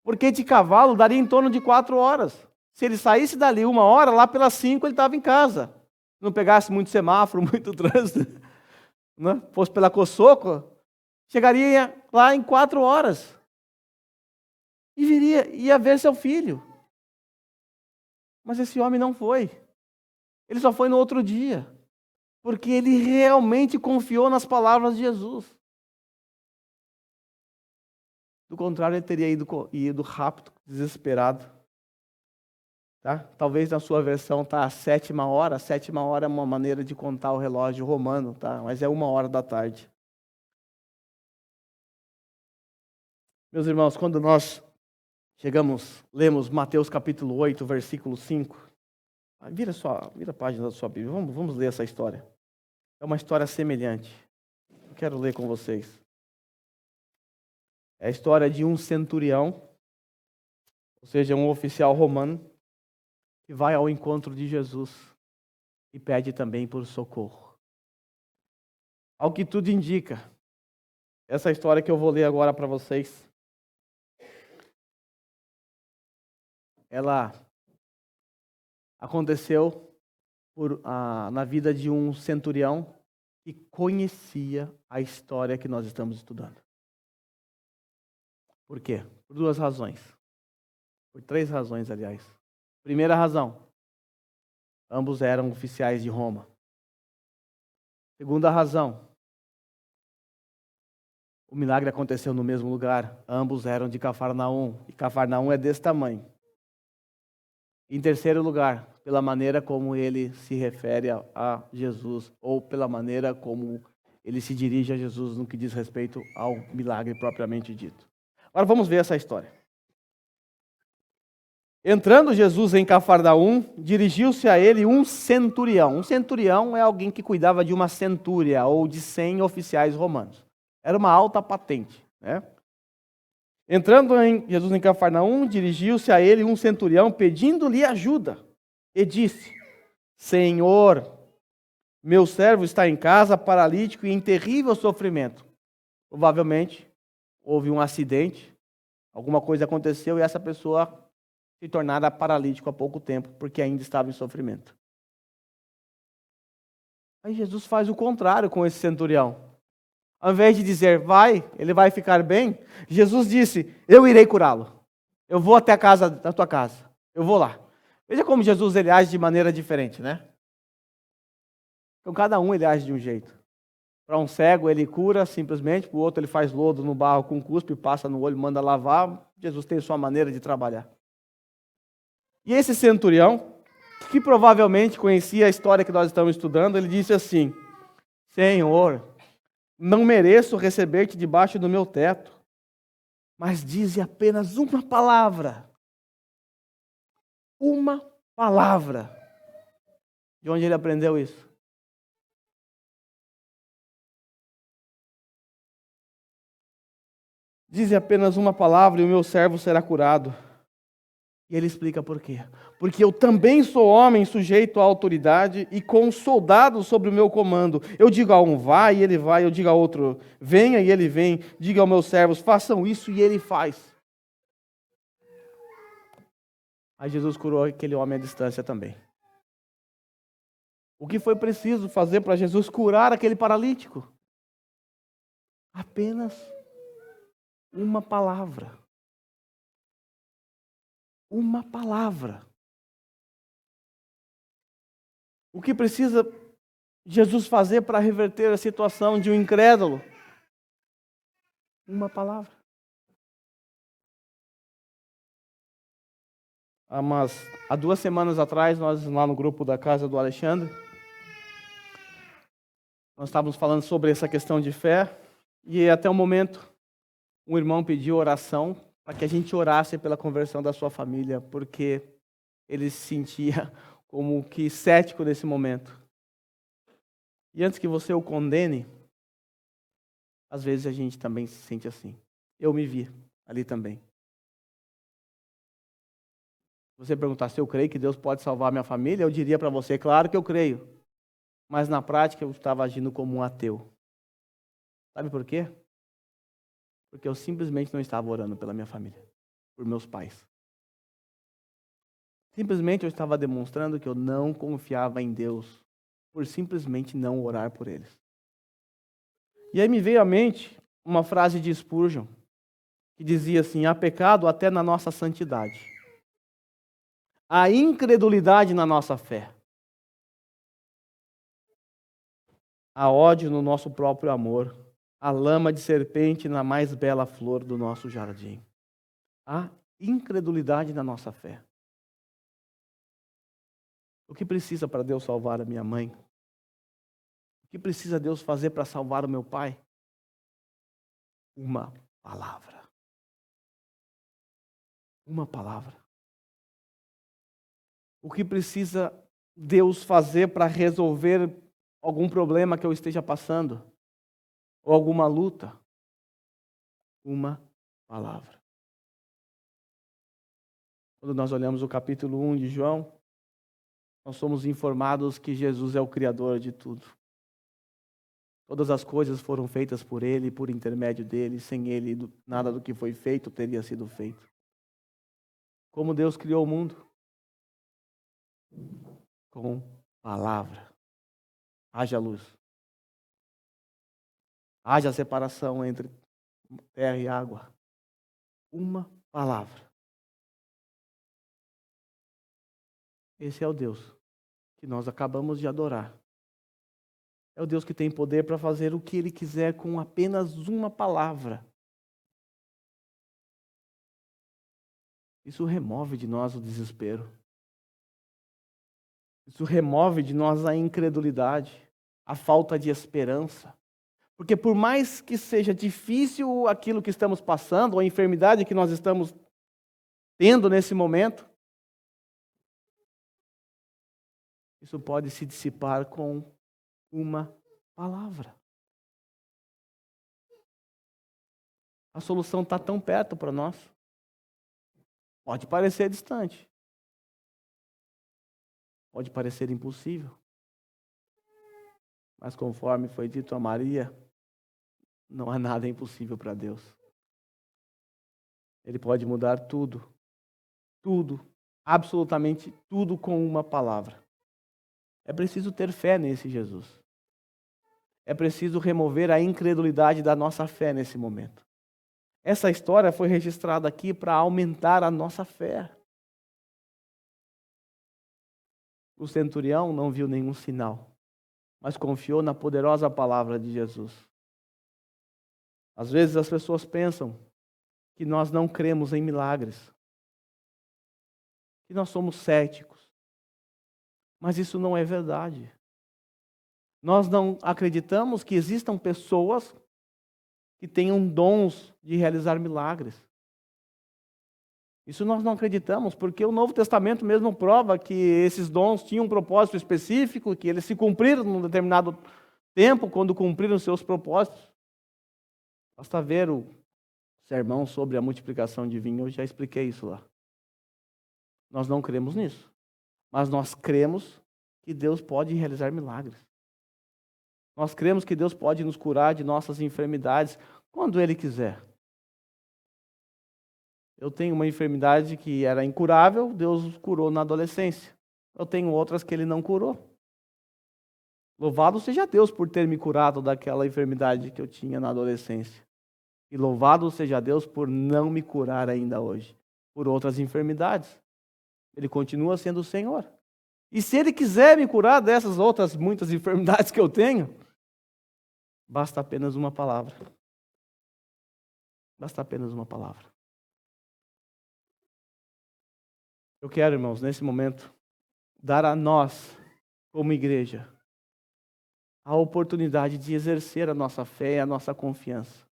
Porque de cavalo daria em torno de 4 horas. Se ele saísse dali 1h, lá pelas 5 ele estava em casa. Não pegasse muito semáforo, muito trânsito, né? Fosse pela Coçoco, chegaria lá em 4 horas. E ia ver seu filho. Mas esse homem não foi. Ele só foi no outro dia. Porque ele realmente confiou nas palavras de Jesus. Do contrário, ele teria ido rápido, desesperado. Tá? Talvez na sua versão está a 7h. A 7h é uma maneira de contar o relógio romano, tá? Mas é 1h da tarde. Meus irmãos, quando nós lemos Mateus capítulo 8, versículo 5. Vira a página da sua Bíblia. Vamos ler essa história. É uma história semelhante. Eu quero ler com vocês. É a história de um centurião, ou seja, um oficial romano, que vai ao encontro de Jesus e pede também por socorro. Ao que tudo indica, essa história que eu vou ler agora para vocês, ela aconteceu na vida de um centurião que conhecia a história que nós estamos estudando. Por quê? Por 2 razões. Por 3 razões, aliás. Primeira razão, ambos eram oficiais de Roma. Segunda razão, o milagre aconteceu no mesmo lugar. Ambos eram de Cafarnaum. E Cafarnaum é desse tamanho. Em terceiro lugar, pela maneira como ele se refere a Jesus, ou pela maneira como ele se dirige a Jesus no que diz respeito ao milagre propriamente dito. Agora vamos ver essa história. Entrando Jesus em Cafarnaum, dirigiu-se a ele um centurião. Um centurião é alguém que cuidava de uma centúria, ou de 100 oficiais romanos. Era uma alta patente, né? Entrando Jesus em Cafarnaum, dirigiu-se a ele um centurião pedindo-lhe ajuda. E disse: Senhor, meu servo está em casa, paralítico e em terrível sofrimento. Provavelmente houve um acidente, alguma coisa aconteceu e essa pessoa se tornara paralítico há pouco tempo, porque ainda estava em sofrimento. Aí Jesus faz o contrário com esse centurião. Ao invés de dizer, vai, ele vai ficar bem, Jesus disse, eu irei curá-lo. Eu vou até a casa da tua casa. Eu vou lá. Veja como Jesus ele age de maneira diferente, né? Então cada um ele age de um jeito. Para um cego ele cura simplesmente, para o outro ele faz lodo no barro com cuspe, passa no olho, manda lavar. Jesus tem sua maneira de trabalhar. E esse centurião, que provavelmente conhecia a história que nós estamos estudando, ele disse assim, Senhor, não mereço receber-te debaixo do meu teto, mas dize apenas uma palavra. Uma palavra. De onde ele aprendeu isso? Dize apenas uma palavra e o meu servo será curado. E ele explica por quê. Porque eu também sou homem sujeito à autoridade e com soldados sobre o meu comando. Eu digo a um, vai, e ele vai. Eu digo a outro, venha, e ele vem. Diga aos meus servos, façam isso, e ele faz. Aí Jesus curou aquele homem à distância também. O que foi preciso fazer para Jesus curar aquele paralítico? Apenas uma palavra. Uma palavra. O que precisa Jesus fazer para reverter a situação de um incrédulo? Uma palavra. Há 2 semanas atrás, nós lá no grupo da casa do Alexandre, nós estávamos falando sobre essa questão de fé, e até o momento, um irmão pediu oração para que a gente orasse pela conversão da sua família, porque ele se sentia como que cético nesse momento. E antes que você o condene, às vezes a gente também se sente assim. Eu me vi ali também. Se você perguntar se eu creio que Deus pode salvar minha família, eu diria para você, claro que eu creio. Mas na prática eu estava agindo como um ateu. Sabe por quê? Porque eu simplesmente não estava orando pela minha família, por meus pais. Simplesmente eu estava demonstrando que eu não confiava em Deus, por simplesmente não orar por eles. E aí me veio à mente uma frase de Spurgeon, que dizia assim, há pecado até na nossa santidade. Há incredulidade na nossa fé. Há ódio no nosso próprio amor. Há lama de serpente na mais bela flor do nosso jardim. Há incredulidade na nossa fé. O que precisa para Deus salvar a minha mãe? O que precisa Deus fazer para salvar o meu pai? Uma palavra. Uma palavra. O que precisa Deus fazer para resolver algum problema que eu esteja passando? Ou alguma luta? Uma palavra. Quando nós olhamos o capítulo 1 de João, nós somos informados que Jesus é o Criador de tudo. Todas as coisas foram feitas por Ele e por intermédio dEle. Sem Ele, nada do que foi feito teria sido feito. Como Deus criou o mundo? Com palavra. Haja luz. Haja separação entre terra e água. Uma palavra. Esse é o Deus que nós acabamos de adorar. É o Deus que tem poder para fazer o que Ele quiser com apenas uma palavra. Isso remove de nós o desespero. Isso remove de nós a incredulidade, a falta de esperança. Porque por mais que seja difícil aquilo que estamos passando, ou a enfermidade que nós estamos tendo nesse momento, isso pode se dissipar com uma palavra. A solução está tão perto para nós. Pode parecer distante. Pode parecer impossível. Mas conforme foi dito a Maria, não há nada impossível para Deus. Ele pode mudar tudo. Tudo. Absolutamente tudo com uma palavra. É preciso ter fé nesse Jesus. É preciso remover a incredulidade da nossa fé nesse momento. Essa história foi registrada aqui para aumentar a nossa fé. O centurião não viu nenhum sinal, mas confiou na poderosa palavra de Jesus. Às vezes as pessoas pensam que nós não cremos em milagres, que nós somos céticos. Mas isso não é verdade. Nós não acreditamos que existam pessoas que tenham dons de realizar milagres. Isso nós não acreditamos, porque o Novo Testamento mesmo prova que esses dons tinham um propósito específico, que eles se cumpriram num determinado tempo, quando cumpriram seus propósitos. Basta ver o sermão sobre a multiplicação de vinho, eu já expliquei isso lá. Nós não cremos nisso, mas nós cremos que Deus pode realizar milagres. Nós cremos que Deus pode nos curar de nossas enfermidades quando Ele quiser. Eu tenho uma enfermidade que era incurável, Deus curou na adolescência. Eu tenho outras que Ele não curou. Louvado seja Deus por ter me curado daquela enfermidade que eu tinha na adolescência. E louvado seja Deus por não me curar ainda hoje, por outras enfermidades. Ele continua sendo o Senhor. E se Ele quiser me curar dessas outras muitas enfermidades que eu tenho, basta apenas uma palavra. Basta apenas uma palavra. Eu quero, irmãos, nesse momento, dar a nós, como igreja, a oportunidade de exercer a nossa fé e a nossa confiança.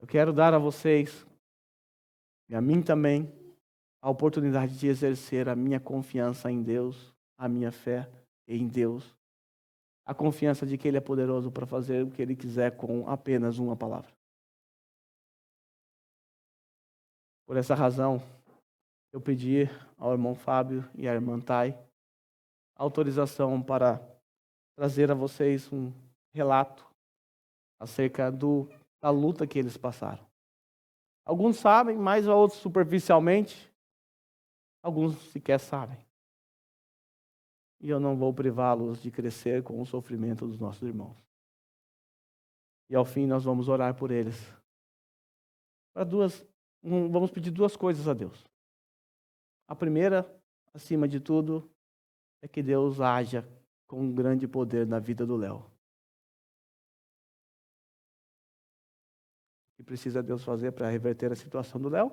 Eu quero dar a vocês, e a mim também, a oportunidade de exercer a minha confiança em Deus, a minha fé em Deus, a confiança de que Ele é poderoso para fazer o que Ele quiser com apenas uma palavra. Por essa razão, eu pedi ao irmão Fábio e à irmã Thay autorização para trazer a vocês um relato acerca da luta que eles passaram. Alguns sabem, mais outros superficialmente, alguns sequer sabem. E eu não vou privá-los de crescer com o sofrimento dos nossos irmãos. E ao fim nós vamos orar por eles. Vamos pedir duas coisas a Deus. A primeira, acima de tudo, é que Deus haja com um grande poder na vida do Léo. O que precisa Deus fazer para reverter a situação do Léo?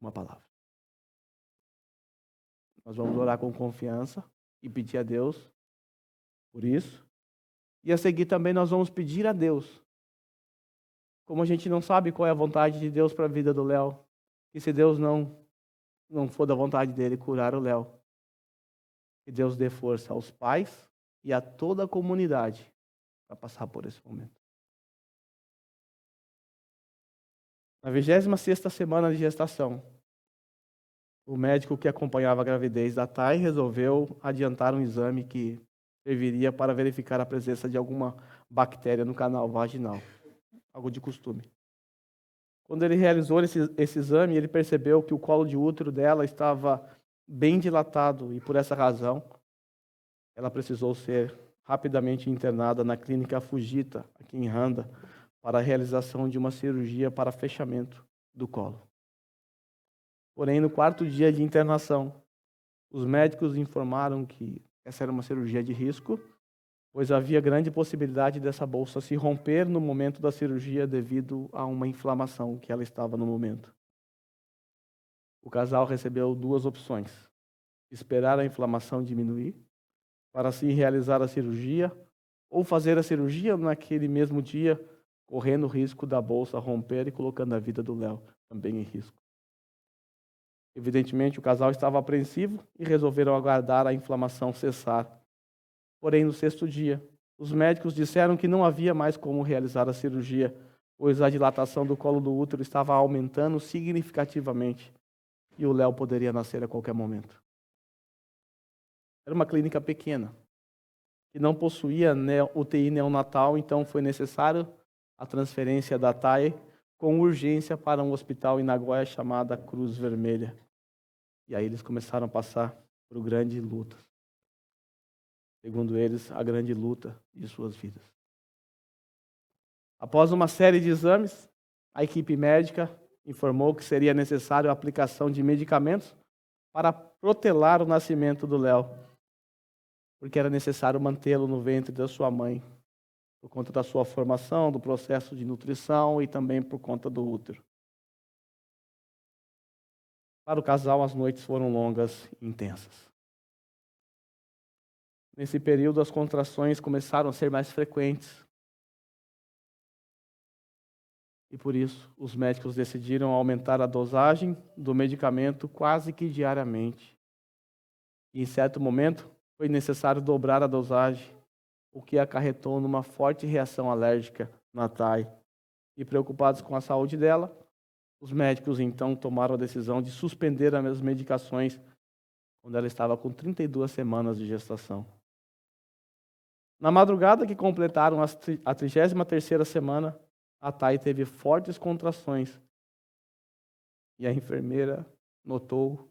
Uma palavra. Nós vamos orar com confiança e pedir a Deus por isso. E a seguir também nós vamos pedir a Deus. Como a gente não sabe qual é a vontade de Deus para a vida do Léo, e se Deus não for da vontade dele curar o Léo, que Deus dê força aos pais e a toda a comunidade para passar por esse momento. Na 26ª semana de gestação, o médico que acompanhava a gravidez da Thay resolveu adiantar um exame que serviria para verificar a presença de alguma bactéria no canal vaginal, algo de costume. Quando ele realizou esse exame, ele percebeu que o colo de útero dela estava bem dilatado e, por essa razão, ela precisou ser rapidamente internada na clínica Fujita, aqui em Handa, para a realização de uma cirurgia para fechamento do colo. Porém, no 4º dia de internação, os médicos informaram que essa era uma cirurgia de risco, pois havia grande possibilidade dessa bolsa se romper no momento da cirurgia devido a uma inflamação que ela estava no momento. O casal recebeu duas opções: esperar a inflamação diminuir, para assim realizar a cirurgia, ou fazer a cirurgia naquele mesmo dia, correndo o risco da bolsa romper e colocando a vida do Léo também em risco. Evidentemente, o casal estava apreensivo e resolveram aguardar a inflamação cessar. Porém, no 6º dia, os médicos disseram que não havia mais como realizar a cirurgia, pois a dilatação do colo do útero estava aumentando significativamente e o Léo poderia nascer a qualquer momento. Era uma clínica pequena, que não possuía UTI neonatal, então foi necessário a transferência da Thay com urgência para um hospital em Nagoya chamado Cruz Vermelha. E aí eles começaram a passar por grande luta. Segundo eles, a grande luta de suas vidas. Após uma série de exames, a equipe médica informou que seria necessário a aplicação de medicamentos para protelar o nascimento do Léo, porque era necessário mantê-lo no ventre da sua mãe, por conta da sua formação, do processo de nutrição e também por conta do útero. Para o casal, as noites foram longas e intensas. Nesse período, as contrações começaram a ser mais frequentes. E por isso, os médicos decidiram aumentar a dosagem do medicamento quase que diariamente. E em certo momento, foi necessário dobrar a dosagem, o que acarretou numa forte reação alérgica na Thay. E preocupados com a saúde dela, os médicos então tomaram a decisão de suspender as medicações quando ela estava com 32 semanas de gestação. Na madrugada que completaram a 33ª semana, a Thay teve fortes contrações e a enfermeira notou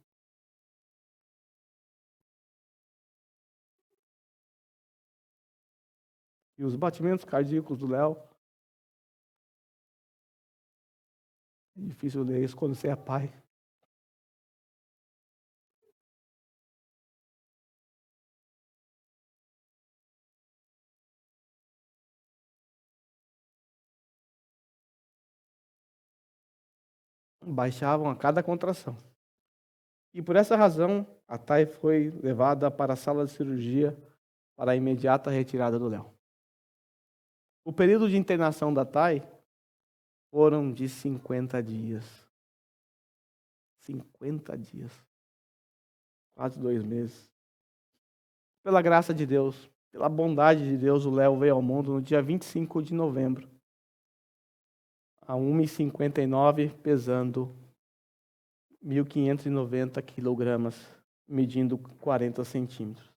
que os batimentos cardíacos do Léo, é difícil ler isso quando você é pai, baixavam a cada contração. E por essa razão, a Thay foi levada para a sala de cirurgia para a imediata retirada do Léo. O período de internação da Thay foram de 50 dias. 50 dias. Quase 2 meses. Pela graça de Deus, pela bondade de Deus, o Léo veio ao mundo no dia 25 de novembro, a 1h59, pesando 1.590 quilogramas, medindo 40 centímetros.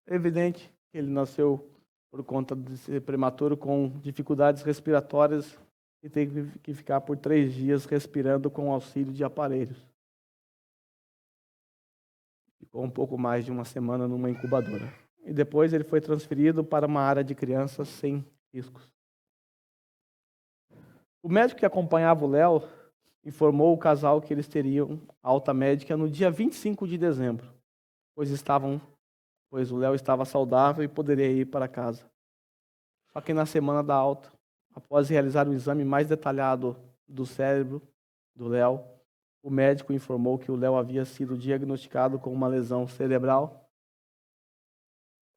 É evidente que ele nasceu por conta de ser prematuro, com dificuldades respiratórias, e teve que ficar por 3 dias respirando com auxílio de aparelhos. Ficou um pouco mais de uma semana numa incubadora. E depois ele foi transferido para uma área de crianças sem riscos. O médico que acompanhava o Léo informou o casal que eles teriam alta médica no dia 25 de dezembro, pois o Léo estava saudável e poderia ir para casa. Só que na semana da alta, após realizar um exame mais detalhado do cérebro do Léo, o médico informou que o Léo havia sido diagnosticado com uma lesão cerebral,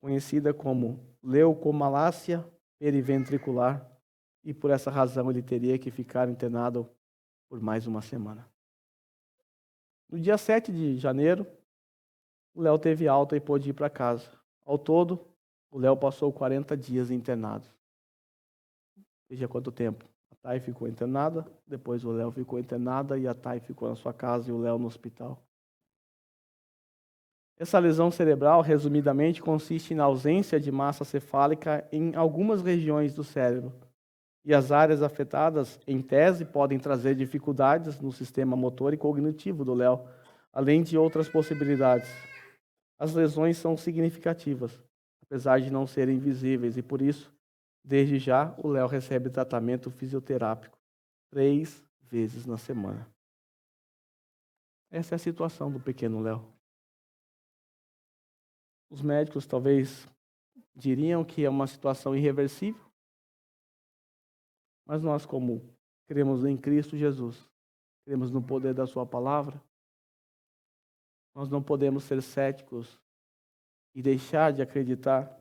conhecida como leucomalácia periventricular, e por essa razão ele teria que ficar internado por mais uma semana. No dia 7 de janeiro, o Léo teve alta e pôde ir para casa. Ao todo, o Léo passou 40 dias internado. Veja quanto tempo. A Thay ficou internada, depois o Léo ficou internada e a Thay ficou na sua casa e o Léo no hospital. Essa lesão cerebral, resumidamente, consiste na ausência de massa cefálica em algumas regiões do cérebro. E as áreas afetadas, em tese, podem trazer dificuldades no sistema motor e cognitivo do Léo, além de outras possibilidades. As lesões são significativas, apesar de não serem visíveis, e por isso, desde já, o Léo recebe tratamento fisioterápico 3 vezes na semana. Essa é a situação do pequeno Léo. Os médicos talvez diriam que é uma situação irreversível, mas nós, como cremos em Cristo Jesus, cremos no poder da sua palavra, Nós não podemos ser céticos e deixar de acreditar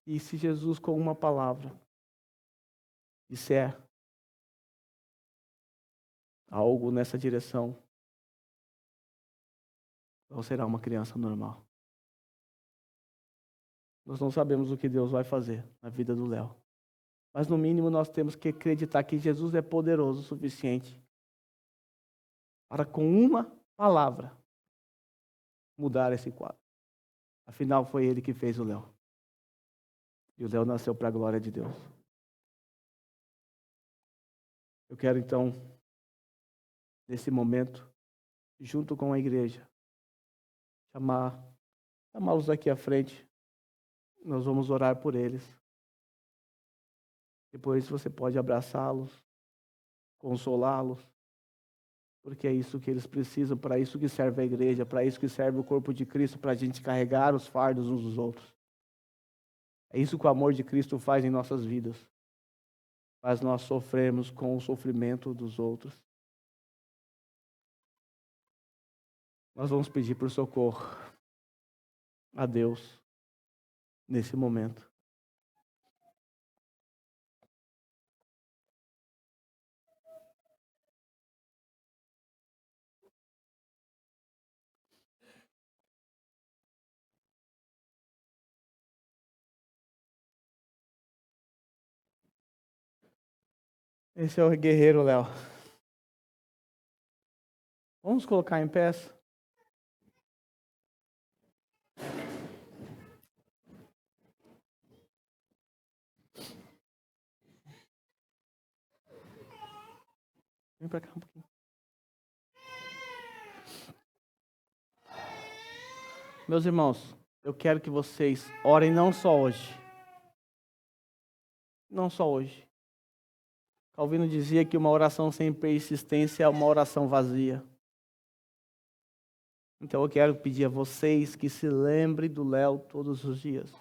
que se Jesus com uma palavra disser algo nessa direção, não será uma criança normal. Nós não sabemos o que Deus vai fazer na vida do Léo. Mas no mínimo nós temos que acreditar que Jesus é poderoso o suficiente para com uma palavra mudar esse quadro. Afinal, foi Ele que fez o Léo. E o Léo nasceu para a glória de Deus. Eu quero então, nesse momento, junto com a igreja, chamá-los aqui à frente. Nós vamos orar por eles. Depois você pode abraçá-los, consolá-los, porque é isso que eles precisam, para isso que serve a igreja, para isso que serve o corpo de Cristo, para a gente carregar os fardos uns dos outros. É isso que o amor de Cristo faz em nossas vidas. Faz nós sofrermos com o sofrimento dos outros. Nós vamos pedir por socorro a Deus nesse momento. Esse é o guerreiro Léo. Vamos colocar em pé. Vem para cá um pouquinho. Meus irmãos, eu quero que vocês orem não só hoje. Não só hoje. Calvino dizia que uma oração sem persistência é uma oração vazia. Então eu quero pedir a vocês que se lembrem do Léo todos os dias.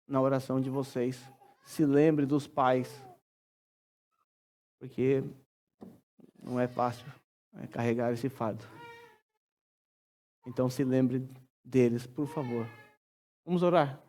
Na oração de vocês. Se lembre dos pais. Porque não é fácil carregar esse fardo. Então se lembre deles, por favor. Vamos orar.